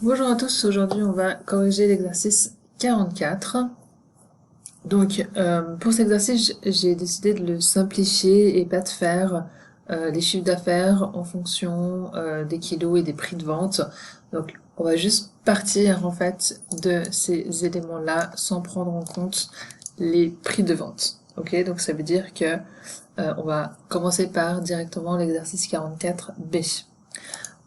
Bonjour à tous, aujourd'hui on va corriger l'exercice 44. Donc pour cet exercice j'ai décidé de le simplifier et pas de faire les chiffres d'affaires en fonction des kilos et des prix de vente. Donc on va juste partir en fait de ces éléments-là sans prendre en compte les prix de vente. Ok, donc ça veut dire que on va commencer par directement l'exercice 44B.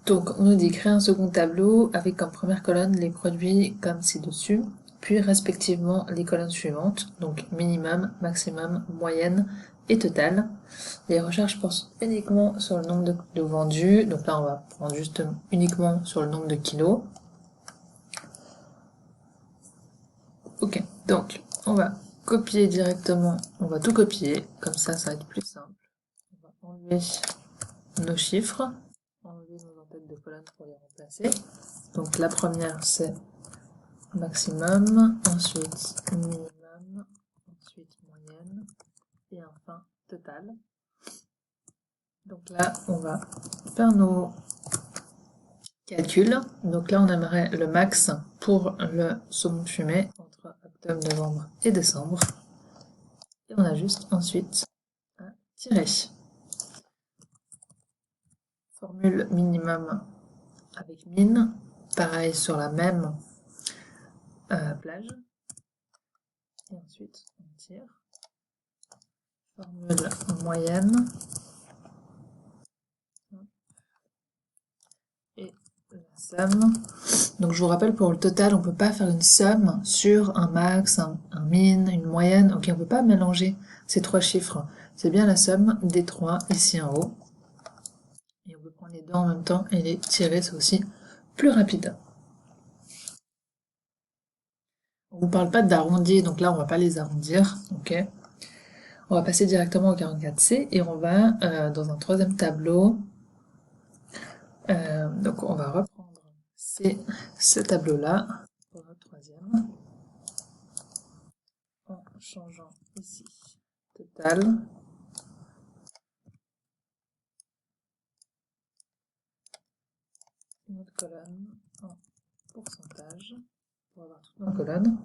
Donc, on nous dit créer un second tableau avec comme première colonne les produits comme ci-dessus, puis respectivement les colonnes suivantes, donc minimum, maximum, moyenne et total. Les recherches portent uniquement sur le nombre de vendus, donc là on va prendre juste uniquement sur le nombre de kilos. Ok, donc on va copier directement, on va tout copier, comme ça va être plus simple. On va enlever nos chiffres, enlever nos entêtes de colonne pour les remplacer. Donc la première c'est maximum, ensuite minimum, ensuite moyenne, et enfin total. Donc là, on va faire nos calculs. Donc là, on aimerait le max pour le saumon fumé entre octobre, novembre et décembre. Et on a juste ensuite à tirer. Formule minimum avec mine, pareil sur la même plage. Et ensuite, on tire. Formule moyenne. Et la somme. Donc je vous rappelle, pour le total, on peut pas faire une somme sur un max, un min, une moyenne. Ok, on peut pas mélanger ces trois chiffres. C'est bien la somme des trois ici en haut. Et on peut prendre les deux en même temps et les tirer, c'est aussi plus rapide. On vous parle pas d'arrondir, donc là on va pas les arrondir. Ok. On va passer directement au 44C et on va dans un troisième tableau. Donc on va reprendre ce tableau-là pour notre troisième, en changeant ici total, une autre colonne en pourcentage pour avoir toutes nos colonnes.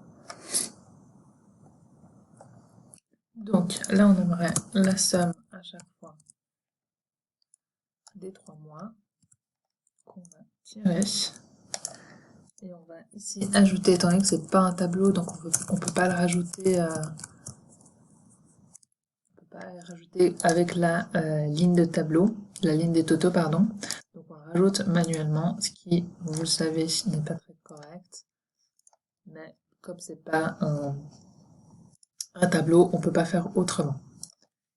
Donc là on aimerait la somme à chaque fois des 3 mois qu'on va tirer. Et on va ici ajouter, étant donné que c'est pas un tableau, donc on peut pas le rajouter, avec la ligne de tableau, la ligne des totaux, pardon. Donc on rajoute manuellement, ce qui, vous le savez, n'est pas très correct. Mais comme c'est pas un tableau, on peut pas faire autrement.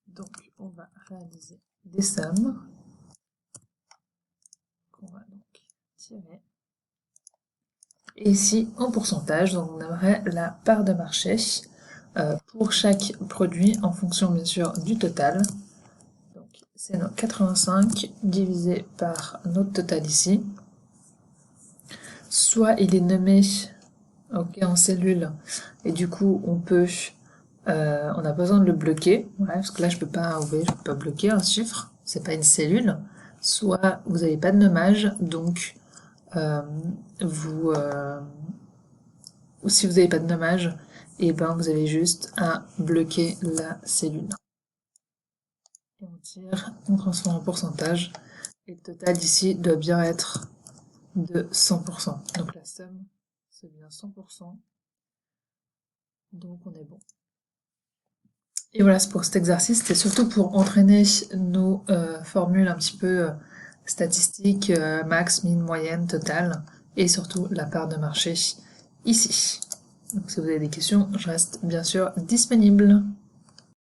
Donc on va réaliser des sommes qu'on va donc tirer. Et ici, en pourcentage, donc on aimerait la part de marché pour chaque produit en fonction bien sûr du total. Donc c'est notre 85 divisé par notre total ici. Soit il est nommé en cellule et du coup on peut, on a besoin de le bloquer, ouais, parce que là je peux pas, vous voyez, je peux pas bloquer un chiffre, c'est pas une cellule. Soit vous n'avez pas de nommage, donc ou si vous n'avez pas de nommage, et ben vous avez juste à bloquer la cellule. Et on tire, on transforme en pourcentage, et le total ici doit bien être de 100%. Donc la somme, c'est bien 100%, donc on est bon. Et voilà, c'est pour cet exercice, c'était surtout pour entraîner nos formules un petit peu statistiques, max, min, moyenne, total, et surtout la part de marché ici. Donc si vous avez des questions, je reste bien sûr disponible.